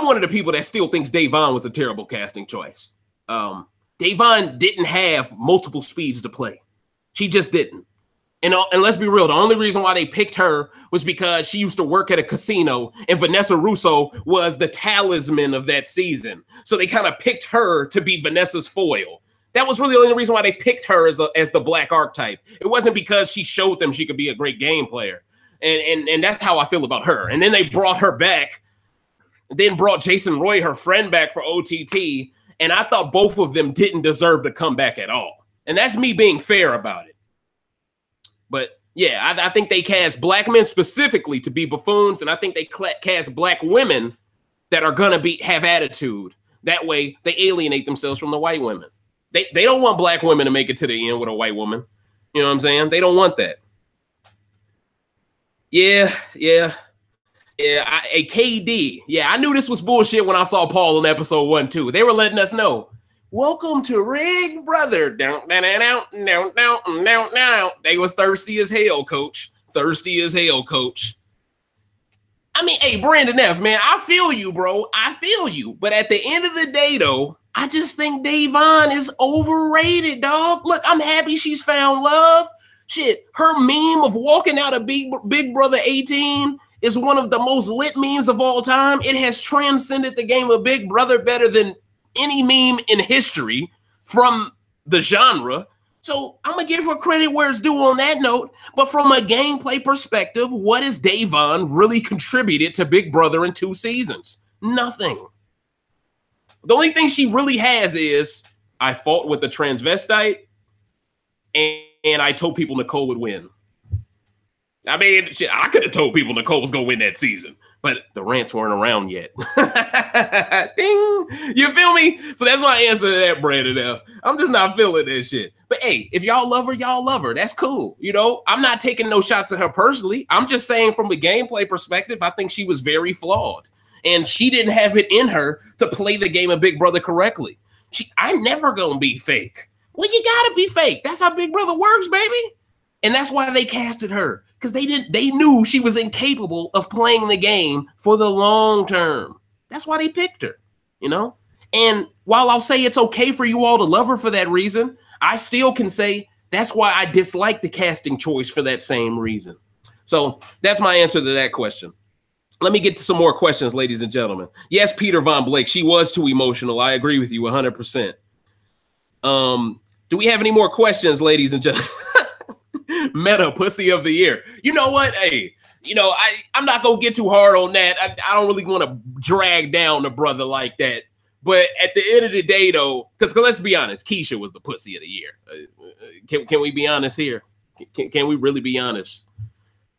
one of the people that still thinks Davon was a terrible casting choice. Davon didn't have multiple speeds to play. She just didn't. And let's be real, the only reason why they picked her was because she used to work at a casino and Vanessa Russo was the talisman of that season. So they kind of picked her to be Vanessa's foil. That was really the only reason why they picked her as the black archetype. It wasn't because she showed them she could be a great game player. And that's how I feel about her. And then they brought her back, then brought Jason Roy, her friend, back for OTT. And I thought both of them didn't deserve to come back at all. And that's me being fair about it. But yeah, I think they cast black men specifically to be buffoons. And I think they cast black women that are going to have attitude. That way they alienate themselves from the white women. They don't want black women to make it to the end with a white woman. You know what I'm saying? They don't want that. Yeah. a KD. Yeah, I knew this was bullshit when I saw Paul in episode 1 too. They were letting us know. Welcome to Rig Brother. Down. They was thirsty as hell, coach. Thirsty as hell, coach. I mean, hey, Brandon F, man, I feel you, bro. I feel you. But at the end of the day, though, I just think Davon is overrated, dog. Look, I'm happy she's found love. Shit, her meme of walking out of Big Brother 18 is one of the most lit memes of all time. It has transcended the game of Big Brother better than any meme in history from the genre. So I'm going to give her credit where it's due on that note. But from a gameplay perspective, what has Davon really contributed to Big Brother in 2 seasons? Nothing. The only thing she really has is, I fought with a transvestite and I told people Nicole would win. I mean, shit, I could have told people Nicole was going to win that season, but the rants weren't around yet. Ding! You feel me? So that's my answer to that, Brandon F. I'm just not feeling that shit. But hey, if y'all love her, y'all love her. That's cool. You know, I'm not taking no shots at her personally. I'm just saying from a gameplay perspective, I think she was very flawed. And she didn't have it in her to play the game of Big Brother correctly. I'm never going to be fake. Well, you got to be fake. That's how Big Brother works, baby. And that's why they casted her. Because they knew she was incapable of playing the game for the long term. That's why they picked her, you know? And while I'll say it's okay for you all to love her for that reason, I still can say that's why I dislike the casting choice for that same reason. So that's my answer to that question. Let me get to some more questions, ladies and gentlemen. Yes, Peter Von Blake, she was too emotional. I agree with you 100%. Do we have any more questions, ladies and gentlemen? Meta pussy of the year. You know what? Hey, you know, I'm not going to get too hard on that. I don't really want to drag down the brother like that. But at the end of the day, though, because let's be honest, Keisha was the pussy of the year. Can we be honest here? Can we really be honest?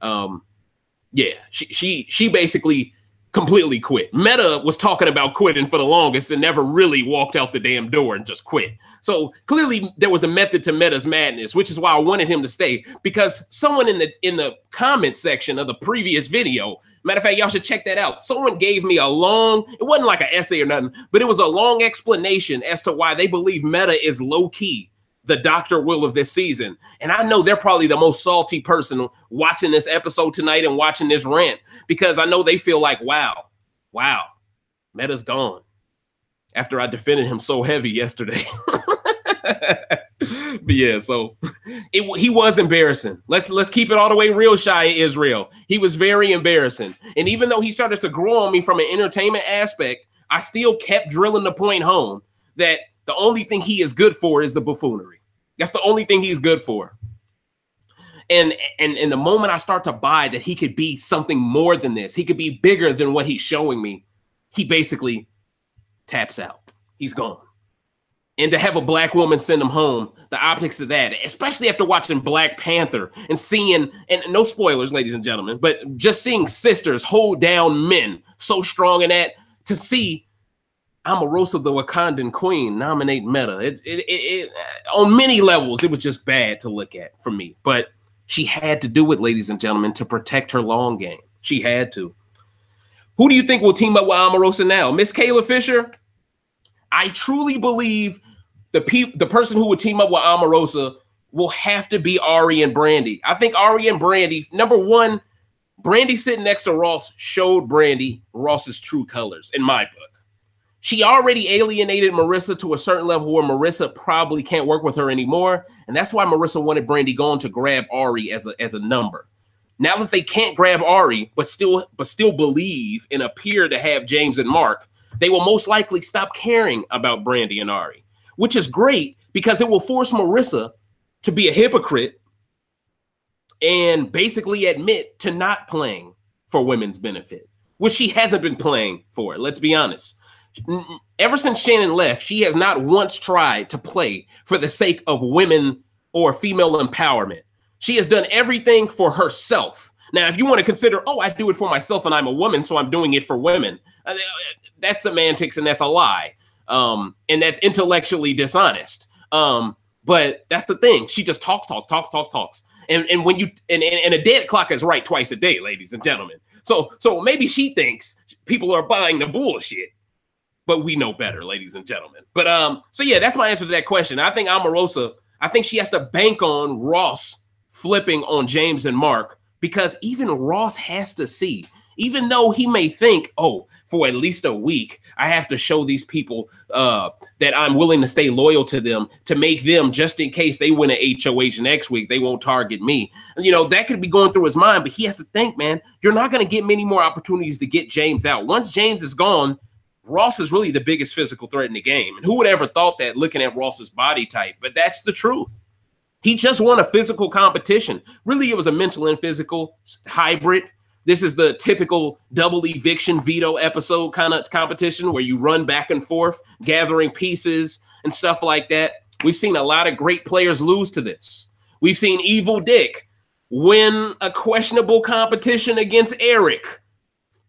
Yeah, she basically completely quit. Meta was talking about quitting for the longest and never really walked out the damn door and just quit. So clearly there was a method to Meta's madness, which is why I wanted him to stay, because someone in the comment section of the previous video, matter of fact, y'all should check that out. Someone gave me a long, it wasn't like an essay or nothing, but it was a long explanation as to why they believe Meta is low key the Dr. Will of this season. And I know they're probably the most salty person watching this episode tonight and watching this rant, because I know they feel like, wow, Meta's gone after I defended him so heavy yesterday. But yeah, so he was embarrassing. Let's keep it all the way real, Shia Israel. He was very embarrassing. And even though he started to grow on me from an entertainment aspect, I still kept drilling the point home that the only thing he is good for is the buffoonery. That's the only thing he's good for. And the moment I start to buy that he could be something more than this, he could be bigger than what he's showing me, he basically taps out. He's gone. And to have a black woman send him home, the optics of that, especially after watching Black Panther and seeing, and no spoilers, ladies and gentlemen, but just seeing sisters hold down men so strong in that, to see Omarosa, the Wakandan queen, nominate Meta. It on many levels, it was just bad to look at for me. But she had to do it, ladies and gentlemen, to protect her long game. She had to. Who do you think will team up with Omarosa now? Miss Kayla Fisher? I truly believe the person who would team up with Omarosa will have to be Ari and Brandy. I think Ari and Brandy, number one, Brandy sitting next to Ross showed Brandy Ross's true colors, in my book. She already alienated Marissa to a certain level where Marissa probably can't work with her anymore. And that's why Marissa wanted Brandy gone to grab Ari as a number. Now that they can't grab Ari, but still believe and appear to have James and Mark, they will most likely stop caring about Brandy and Ari, which is great because it will force Marissa to be a hypocrite and basically admit to not playing for women's benefit, which she hasn't been playing for. Let's be honest. Ever since Shannon left, she has not once tried to play for the sake of women or female empowerment. She has done everything for herself. Now, if you want to consider, oh, I do it for myself and I'm a woman, so I'm doing it for women, that's semantics and that's a lie. And that's intellectually dishonest. But that's the thing. She just talks. And when you and a dead clock is right twice a day, ladies and gentlemen. So maybe she thinks people are buying the bullshit, but we know better, ladies and gentlemen. But so yeah, that's my answer to that question. I think Omarosa, I think she has to bank on Ross flipping on James and Mark, because even Ross has to see, even though he may think, oh, for at least a week, I have to show these people that I'm willing to stay loyal to them, to make them, just in case they win an HOH next week, they won't target me. You know, that could be going through his mind, but he has to think, man, you're not going to get many more opportunities to get James out. Once James is gone, Ross is really the biggest physical threat in the game. And who would ever thought that, looking at Ross's body type? But that's the truth. He just won a physical competition. Really, it was a mental and physical hybrid. This is the typical double eviction veto episode kind of competition where you run back and forth, gathering pieces and stuff like that. We've seen a lot of great players lose to this. We've seen Evil Dick win a questionable competition against Eric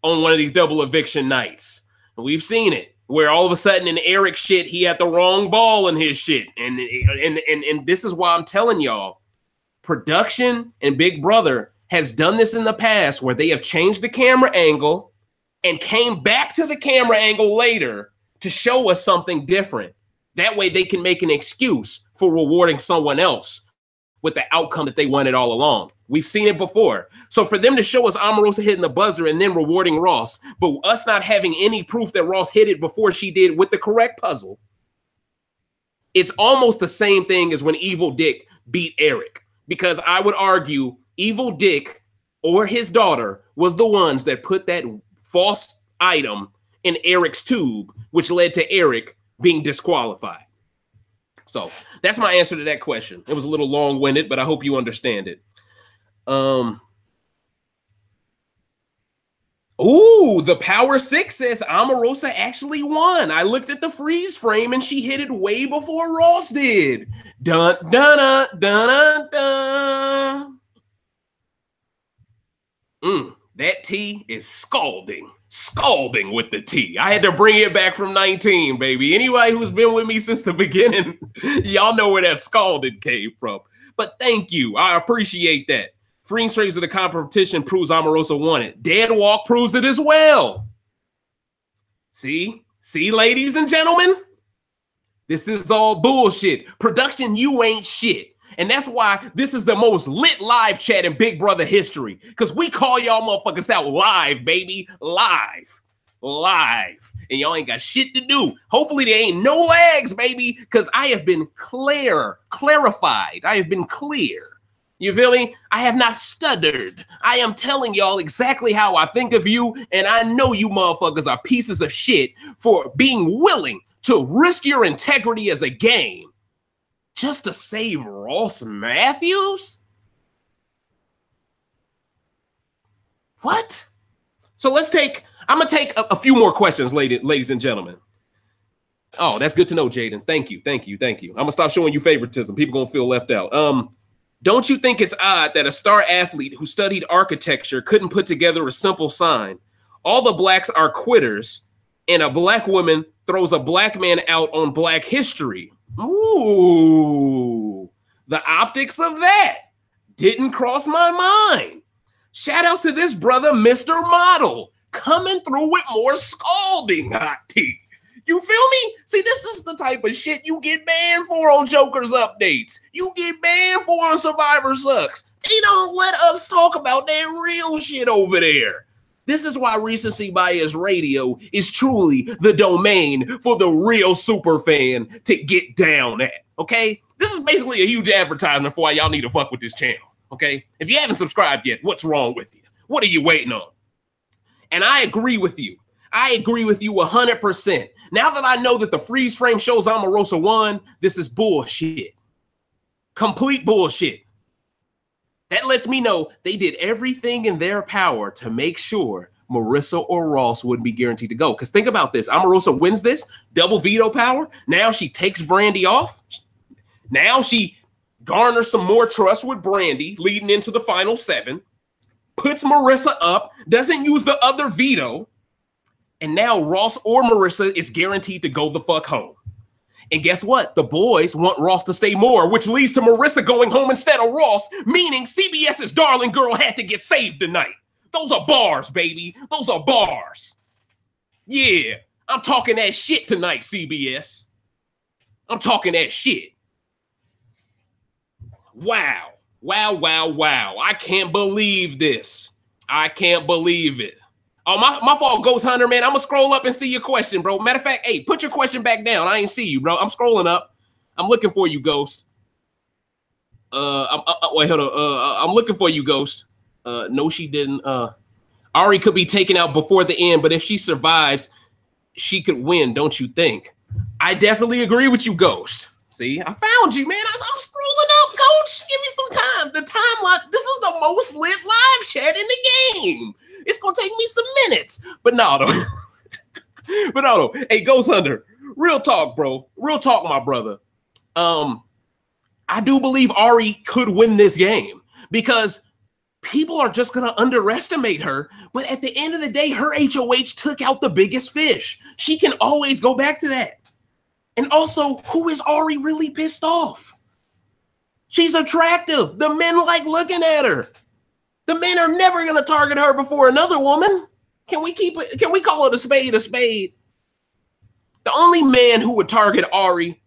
on one of these double eviction nights. We've seen it where all of a sudden in Eric's shit, he had the wrong ball in his shit. And this is why I'm telling y'all, production and Big Brother has done this in the past where they have changed the camera angle and came back to the camera angle later to show us something different. That way they can make an excuse for rewarding someone else with the outcome that they wanted all along. We've seen it before. So for them to show us Omarosa hitting the buzzer and then rewarding Ross, but us not having any proof that Ross hit it before she did with the correct puzzle, it's almost the same thing as when Evil Dick beat Eric. Because I would argue Evil Dick or his daughter was the ones that put that false item in Eric's tube, which led to Eric being disqualified. So that's my answer to that question. It was a little long-winded, but I hope you understand it. Ooh, the Power 6 says Omarosa actually won. I looked at the freeze frame and she hit it way before Ross did. Dun, dun, dun, dun, dun, dun. That tea is scalding. Scalding with the tea. I had to bring it back from 19, baby. Anybody who's been with me since the beginning, y'all know where that scalded came from. But thank you. I appreciate that. Freeze frames of the competition proves Omarosa won it. Dead Walk proves it as well. See, ladies and gentlemen? This is all bullshit. Production, you ain't shit. And that's why this is the most lit live chat in Big Brother history. Because we call y'all motherfuckers out live, baby. Live. And y'all ain't got shit to do. Hopefully there ain't no lags, baby. Because I have been clarified. I have been clear. You feel me? I have not stuttered. I am telling y'all exactly how I think of you. And I know you motherfuckers are pieces of shit for being willing to risk your integrity as a game just to save Ross Matthews? What? So I'm going to take a few more questions, ladies and gentlemen. Oh, that's good to know, Jaden. Thank you. I'm going to stop showing you favoritism. People going to feel left out. Don't you think it's odd that a star athlete who studied architecture couldn't put together a simple sign? All the blacks are quitters, and a black woman throws a black man out on Black history. Ooh, the optics of that didn't cross my mind. Shout outs to this brother, Mr. Model, coming through with more scalding hot tea. You feel me? See, this is the type of shit you get banned for on Joker's updates. You get banned for on Survivor Sucks. They don't let us talk about that real shit over there. This is why Recency Bias Radio is truly the domain for the real super fan to get down at, okay? This is basically a huge advertisement for why y'all need to fuck with this channel, okay? If you haven't subscribed yet, what's wrong with you? What are you waiting on? And I agree with you. I agree with you 100%. Now that I know that the freeze frame shows Omarosa won, this is bullshit. Complete bullshit. That lets me know they did everything in their power to make sure Marissa or Ross wouldn't be guaranteed to go. Because think about this. Omarosa wins this, double veto power. Now she takes Brandy off. Now she garners some more trust with Brandy leading into the final 7. Puts Marissa up, doesn't use the other veto. And now Ross or Marissa is guaranteed to go the fuck home. And guess what? The boys want Ross to stay more, which leads to Marissa going home instead of Ross, meaning CBS's darling girl had to get saved tonight. Those are bars, baby. Those are bars. Yeah, I'm talking that shit tonight, CBS. I'm talking that shit. Wow. Wow, wow, wow. I can't believe this. I can't believe it. Oh, my fault, Ghost Hunter, man. I'm going to scroll up and see your question, bro. Matter of fact, hey, put your question back down. I ain't see you, bro. I'm scrolling up. I'm looking for you, Ghost. Wait, hold on. I'm looking for you, Ghost. No, she didn't. Ari could be taken out before the end, but if she survives, she could win, don't you think? I definitely agree with you, Ghost. See, I found you, man. I'm scrolling up, Coach. Give me some time. The timeline. This is the most lit live chat in the game. It's gonna take me some minutes, but no, though. But no. Hey, Ghost Hunter. Real talk, bro. Real talk, my brother. I do believe Ari could win this game because people are just going to underestimate her. But at the end of the day, her HOH took out the biggest fish. She can always go back to that. And also, who is Ari really pissed off? She's attractive. The men like looking at her. The men are never going to target her before another woman. Can we call it a spade a spade? The only man who would target Ari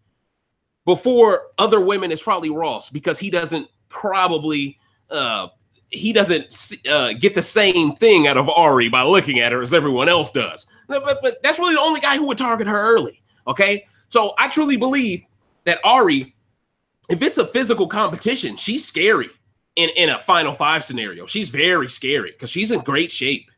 before other women is probably Ross, because he doesn't probably get the same thing out of Ari by looking at her as everyone else does. But that's really the only guy who would target her early. Okay, so I truly believe that Ari, if it's a physical competition, she's scary in a Final Five scenario. She's very scary because she's in great shape,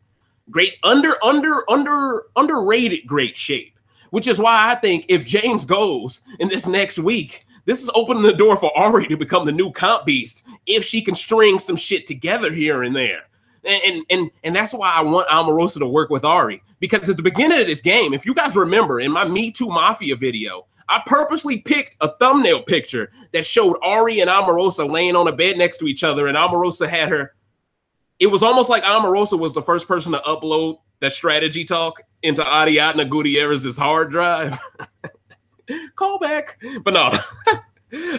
great underrated great shape. Which is why I think if James goes in this next week, this is opening the door for Ari to become the new comp beast if she can string some shit together here and there. And that's why I want Omarosa to work with Ari. Because at the beginning of this game, if you guys remember in my Me Too Mafia video, I purposely picked a thumbnail picture that showed Ari and Omarosa laying on a bed next to each other, and Omarosa had her. It was almost like Omarosa was the first person to upload that strategy talk into Ariadna Gutierrez's hard drive. Call back. But no. All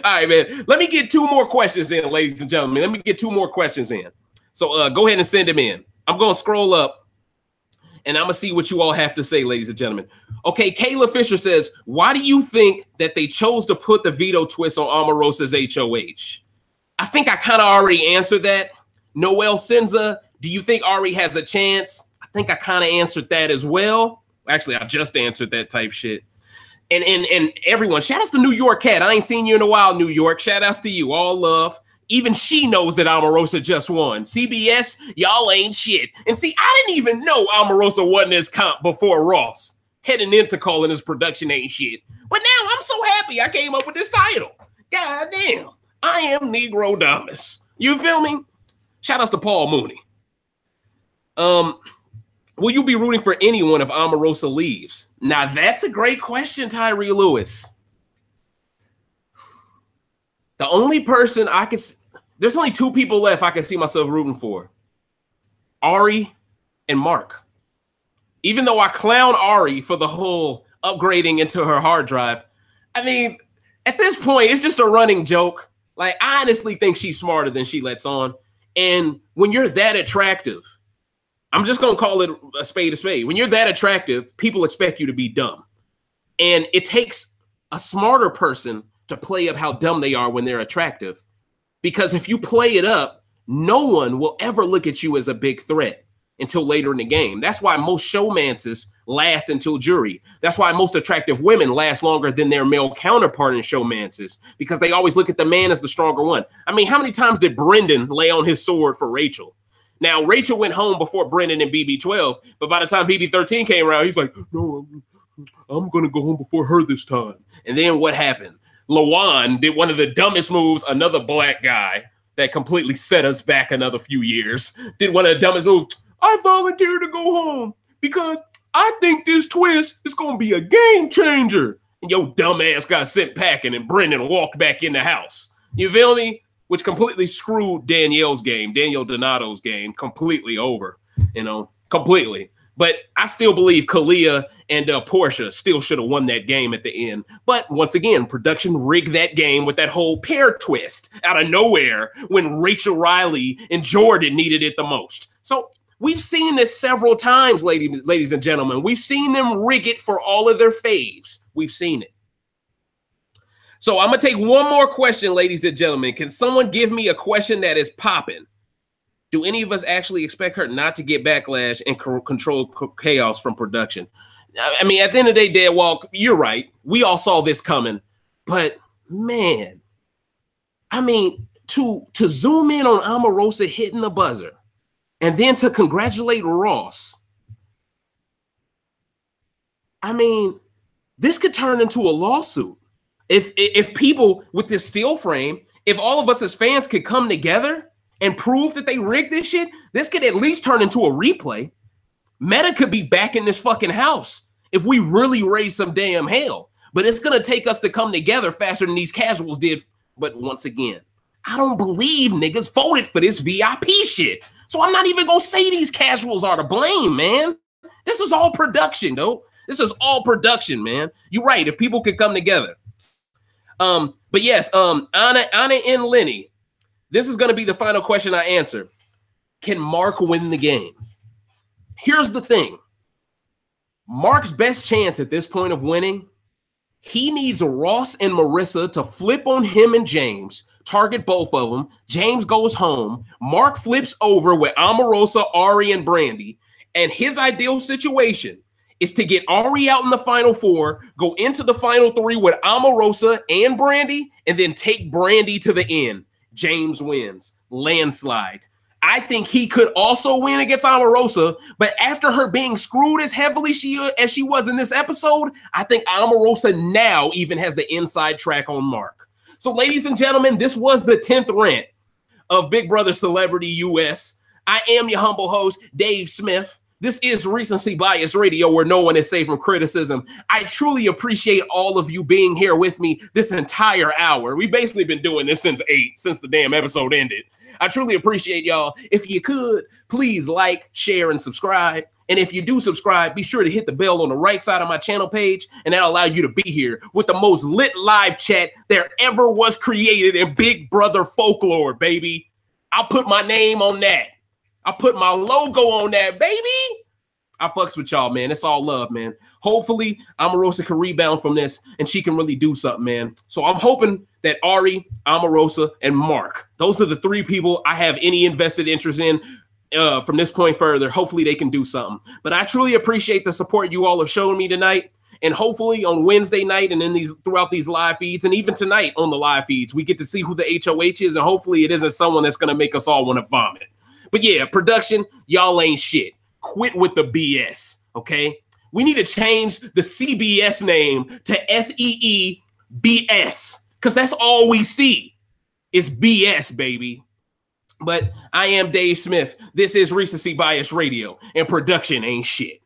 right, man. Let me get two more questions in, ladies and gentlemen. Let me get two more questions in. So go ahead and send them in. I'm going to scroll up, and I'm going to see what you all have to say, ladies and gentlemen. Okay, Kayla Fisher says, why do you think that they chose to put the veto twist on Omarosa's HOH? I think I kind of already answered that. Noel Senza, do you think Ari has a chance? I think I kind of answered that as well. Actually, I just answered that type shit. And everyone, shout outs to New York Cat. I ain't seen you in a while, New York. Shout outs to you. All love. Even she knows that Omarosa just won. CBS, y'all ain't shit. And see, I didn't even know Omarosa won this comp before Ross, heading into calling his production ain't shit. But now I'm so happy I came up with this title. God damn. I am Negro Damas. You feel me? Shout outs to Paul Mooney. Will you be rooting for anyone if Omarosa leaves? Now, that's a great question, Tyree Lewis. The only person I could... There's only two people left I can see myself rooting for. Ari and Mark. Even though I clown Ari for the whole upgrading into her hard drive, I mean, at this point, it's just a running joke. Like, I honestly think she's smarter than she lets on. And when you're that attractive, I'm just going to call it a spade a spade. When you're that attractive, people expect you to be dumb. And it takes a smarter person to play up how dumb they are when they're attractive. Because if you play it up, no one will ever look at you as a big threat until later in the game. That's why most showmances last until jury. That's why most attractive women last longer than their male counterpart in showmances, because they always look at the man as the stronger one. I mean, how many times did Brendan lay on his sword for Rachel? Now, Rachel went home before Brendan and BB12, but by the time BB13 came around, he's like, no, I'm going to go home before her this time. And then what happened? Lawan did one of the dumbest moves, another black guy that completely set us back another few years, did one of the dumbest moves. I volunteered to go home because I think this twist is going to be a game changer. And your dumb ass got sent packing and Brendan walked back in the house. You feel me? Which completely screwed Danielle Donato's game completely over, you know, completely. But I still believe Kalia and Portia still should have won that game at the end. But once again, production rigged that game with that whole pair twist out of nowhere when Rachel Riley and Jordan needed it the most. So We've seen this several times, ladies and gentlemen. We've seen them rig it for all of their faves. We've seen it. So I'm going to take one more question, ladies and gentlemen. Can someone give me a question that is popping? Do any of us actually expect her not to get backlash and control chaos from production? I mean, at the end of the day, Deadwalk, you're right. We all saw this coming. But, man, I mean, to zoom in on Omarosa hitting the buzzer and then to congratulate Ross, I mean, this could turn into a lawsuit. If people with this steel frame, if all of us as fans could come together and prove that they rigged this shit, this could at least turn into a replay. Meta could be back in this fucking house if we really raise some damn hell. But it's going to take us to come together faster than these casuals did. But once again, I don't believe niggas voted for this VIP shit. So I'm not even going to say these casuals are to blame, man. This is all production, though. This is all production, man. You're right. If people could come together. But yes, Anna and Lenny, this is going to be the final question I answer. Can Mark win the game? Here's the thing. Mark's best chance at this point of winning, he needs Ross and Marissa to flip on him and James, target both of them. James goes home. Mark flips over with Omarosa, Ari, and Brandy. And his ideal situation is to get Ari out in the final four, go into the final three with Omarosa and Brandy, and then take Brandy to the end. James wins. Landslide. I think he could also win against Omarosa, but after her being screwed as heavily as she was in this episode, I think Omarosa now even has the inside track on Mark. So, ladies and gentlemen, this was the 10th rant of Big Brother Celebrity US. I am your humble host, Dave Smith. This is Recency Bias Radio, where no one is safe from criticism. I truly appreciate all of you being here with me this entire hour. We've basically been doing this since the damn episode ended. I truly appreciate y'all. If you could, please like, share, and subscribe. And if you do subscribe, be sure to hit the bell on the right side of my channel page, and that'll allow you to be here with the most lit live chat there ever was created in Big Brother folklore, baby. I'll put my name on that. I'll put my logo on that, baby. I fucks with y'all, man. It's all love, man. Hopefully, Omarosa can rebound from this, and she can really do something, man. So I'm hoping that Ari, Omarosa, and Mark, those are the three people I have any invested interest in from this point further. Hopefully, they can do something. But I truly appreciate the support you all have shown me tonight. And hopefully on Wednesday night and in throughout these live feeds, and even tonight on the live feeds, we get to see who the HOH is, and hopefully it isn't someone that's going to make us all want to vomit. But yeah, production, y'all ain't shit. Quit with the BS, okay? We need to change the CBS name to SEEBS, because that's all we see is BS, baby. But I am Dave Smith. This is Recency Bias Radio, and production ain't shit.